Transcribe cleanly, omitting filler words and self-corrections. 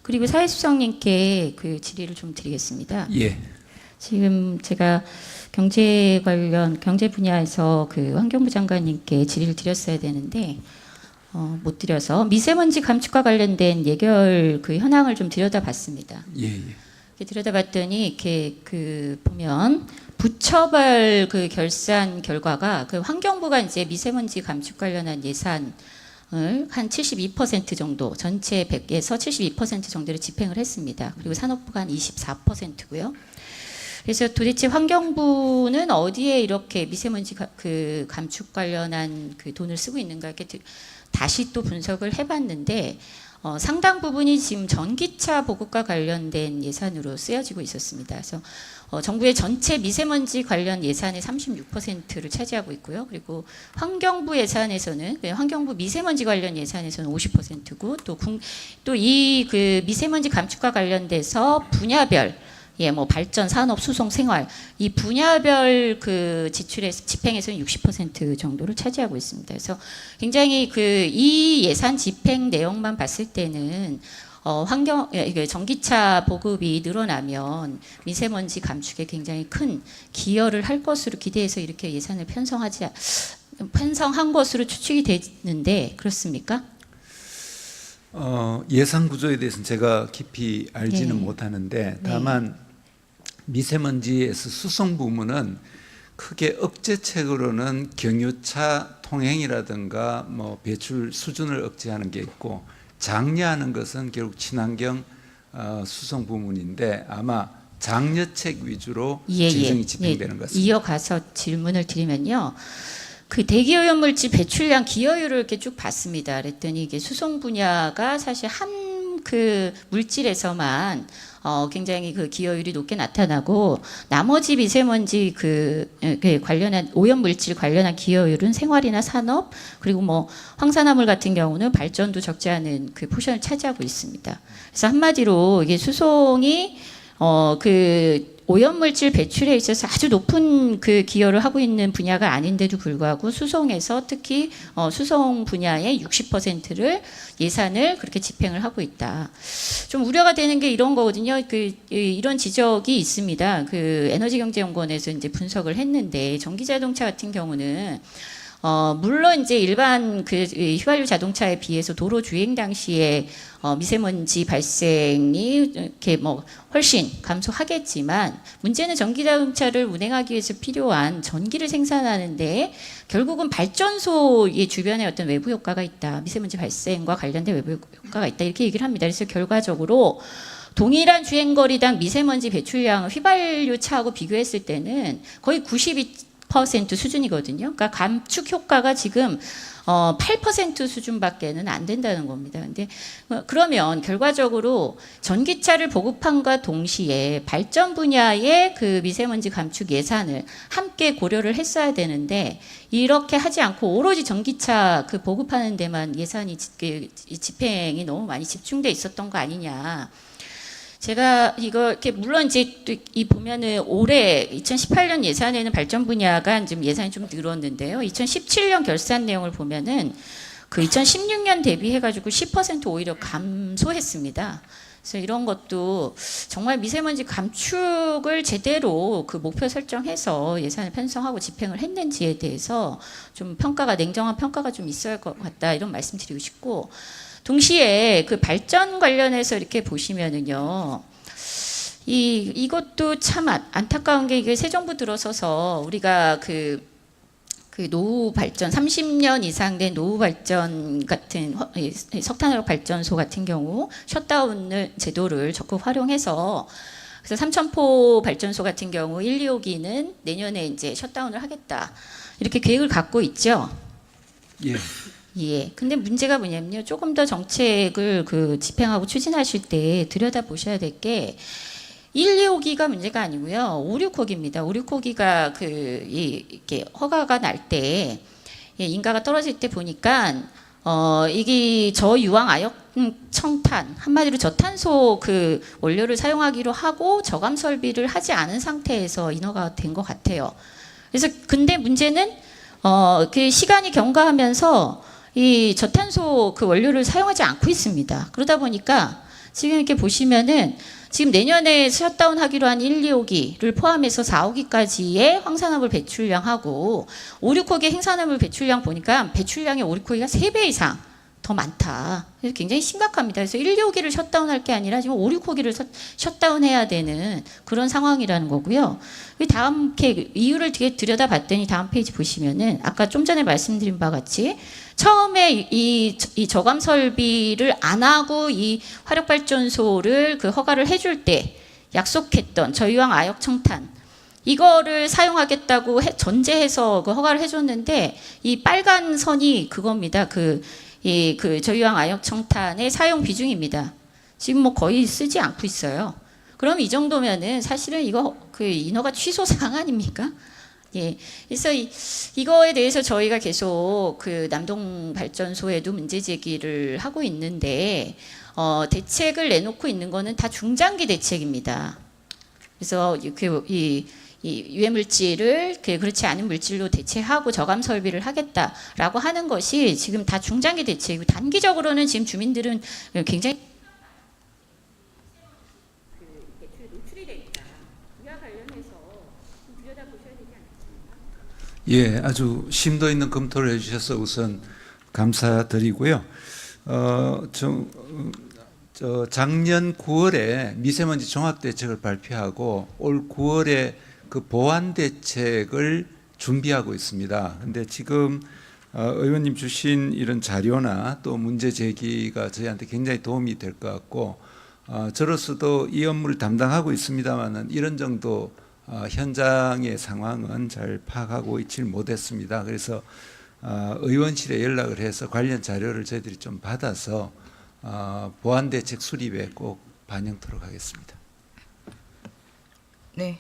그리고 사회수석님께 그 질의를 좀 드리겠습니다. 예. 지금 제가 경제 분야에서 그 환경부 장관님께 질의를 드렸어야 되는데 못 드려서 미세먼지 감축과 관련된 예결 그 현황을 좀 들여다봤습니다. 예. 들여다봤더니 이렇게 그 보면 부처별 그 결산 결과가 그 환경부가 이제 미세먼지 감축 관련한 예산을 한 72% 정도, 전체 100에서 72% 정도를 집행을 했습니다. 그리고 산업부가 한 24%고요. 그래서 도대체 환경부는 어디에 이렇게 미세먼지 그 감축 관련한 그 돈을 쓰고 있는가 이렇게 다시 또 분석을 해봤는데 상당 부분이 지금 전기차 보급과 관련된 예산으로 쓰여지고 있었습니다. 그래서 정부의 전체 미세먼지 관련 예산의 36%를 차지하고 있고요. 그리고 환경부 예산에서는 환경부 미세먼지 관련 예산에서는 50%고 또 이 그 미세먼지 감축과 관련돼서 분야별 뭐 발전, 산업, 수송, 생활 이 분야별 그 지출에서 집행에서는 60% 정도를 차지하고 있습니다. 그래서 굉장히 그 이 예산 집행 내용만 봤을 때는 전기차 보급이 늘어나면 미세먼지 감축에 굉장히 큰 기여를 할 것으로 기대해서 이렇게 예산을 편성한 것으로 추측이 되는데 그렇습니까? 예산 구조에 대해서는 제가 깊이 알지는 못하는데 다만 미세먼지에서 수송 부문은 크게 억제책으로는 경유차 통행이라든가 뭐 배출 수준을 억제하는 게 있고 장려하는 것은 결국 친환경 수송 부문인데 아마 장려책 위주로 재정이 집행되는 것 같습니다. 이어가서 질문을 드리면요. 그 대기오염물질 배출량 기여율을 이렇게 쭉 봤습니다. 그랬더니 이게 수송 분야가 사실 한 그 물질에서만 굉장히 그 기여율이 높게 나타나고 나머지 미세먼지 그 관련한 오염물질 관련한 기여율은 생활이나 산업 그리고 뭐 황산화물 같은 경우는 발전도 적지 않은 그 포션을 차지하고 있습니다. 그래서 한마디로 이게 수송이 그 오염물질 배출에 있어서 아주 높은 그 기여를 하고 있는 분야가 아닌데도 불구하고 수송에서 특히 수송 분야의 60%를 예산을 그렇게 집행을 하고 있다. 좀 우려가 되는 게 이런 거거든요. 이런 지적이 있습니다. 그 에너지경제연구원에서 이제 분석을 했는데 전기자동차 같은 경우는 물론 이제 일반 그 휘발유 자동차에 비해서 도로 주행 당시에 미세먼지 발생이 이렇게 뭐 훨씬 감소하겠지만 문제는 전기 자동차를 운행하기 위해서 필요한 전기를 생산하는데 결국은 발전소의 주변에 어떤 외부 효과가 있다. 미세먼지 발생과 관련된 외부 효과가 있다. 이렇게 얘기를 합니다. 그래서 결과적으로 동일한 주행거리당 미세먼지 배출량을 휘발유 차하고 비교했을 때는 거의 92% 수준이거든요. 그러니까 감축 효과가 지금 8% 수준밖에는 안 된다는 겁니다. 근데 그러면 결과적으로 전기차를 보급함과 동시에 발전 분야의 그 미세먼지 감축 예산을 함께 고려를 했어야 되는데 이렇게 하지 않고 오로지 전기차 그 보급하는 데만 예산이 집행이 너무 많이 집중돼 있었던 거 아니냐. 제가 이거 이렇게 물론 이제 또 이 보면은 올해 2018년 예산에는 발전 분야가 지금 예산이 좀 늘었는데요. 2017년 결산 내용을 보면은 그 2016년 대비해가지고 10% 오히려 감소했습니다. 그래서 이런 것도 정말 미세먼지 감축을 제대로 그 목표 설정해서 예산을 편성하고 집행을 했는지에 대해서 좀 냉정한 평가가 좀 있어야 할 것 같다 이런 말씀드리고 싶고. 동시에 그 발전 관련해서 이렇게 보시면은요, 이것도 참 안타까운 게 이게 새 정부 들어서서 우리가 그 노후 발전 30년 이상 된 노후 발전 같은 석탄화력 발전소 같은 경우 셧다운 제도를 적극 활용해서 그래서 삼천포 발전소 같은 경우 1, 2호기는 내년에 이제 셧다운을 하겠다 이렇게 계획을 갖고 있죠. 예. 예. 근데 문제가 뭐냐면요. 조금 더 정책을 그 집행하고 추진하실 때 들여다 보셔야 될 게 1, 2호기가 문제가 아니고요. 5, 6호기입니다. 5, 6호기가 이렇게 허가가 날 때 인가가 떨어질 때 보니까 이게 저유황 아역 청탄 한마디로 저탄소 그 원료를 사용하기로 하고 저감 설비를 하지 않은 상태에서 인허가 된 것 같아요. 그래서 근데 문제는 그 시간이 경과하면서 이 저탄소 그 원료를 사용하지 않고 있습니다. 그러다 보니까 지금 이렇게 보시면은 지금 내년에 셧다운 하기로 한 1, 2호기를 포함해서 4호기까지의 황산화물 배출량하고 5, 6호기 행산화물 배출량 보니까 배출량이 5, 6호기가 3배 이상 더 많다. 그래서 굉장히 심각합니다. 그래서 1, 2호기를 셧다운할 게 아니라 지금 5, 6호기를 셧다운해야 되는 그런 상황이라는 거고요. 다음 이렇게 이유를 되게 들여다봤더니 다음 페이지 보시면은 아까 좀 전에 말씀드린 바와 같이 처음에 이 저감 설비를 안 하고 이 화력발전소를 그 허가를 해줄 때 약속했던 저희왕 아역 청탄 이거를 사용하겠다고 전제해서 그 허가를 해줬는데 이 빨간 선이 그겁니다. 그 저희왕 아역 청탄의 사용 비중입니다. 지금 뭐 거의 쓰지 않고 있어요. 그럼 이 정도면은 사실은 이거 그 인허가 취소 사항 아닙니까? 예. 그래서 이거에 대해서 저희가 계속 그 남동 발전소에도 문제 제기를 하고 있는데 대책을 내놓고 있는 거는 다 중장기 대책입니다. 그래서 이 유해 물질을 그렇지 않은 물질로 대체하고 저감 설비를 하겠다라고 하는 것이 지금 다 중장기 대책이고 단기적으로는 지금 주민들은 굉장히 대출에 노출이 돼 있다. 이와 관련해서 들여다보셔야 되지 않겠습니까? 예, 아주 심도 있는 검토를 해주셔서 우선 감사드리고요. 작년 9월에 미세먼지 종합대책을 발표하고 올 9월에 그 보완 대책을 준비하고 있습니다. 근데 지금 의원님 주신 이런 자료나 또 문제 제기가 저희한테 굉장히 도움이 될 것 같고 저로서도 이 업무를 담당하고 있습니다만은 이런 정도 현장의 상황은 잘 파악하고 있질 못했습니다. 그래서 의원실에 연락을 해서 관련 자료를 저희들이 좀 받아서 보완 대책 수립에 꼭 반영토록 하겠습니다. 네.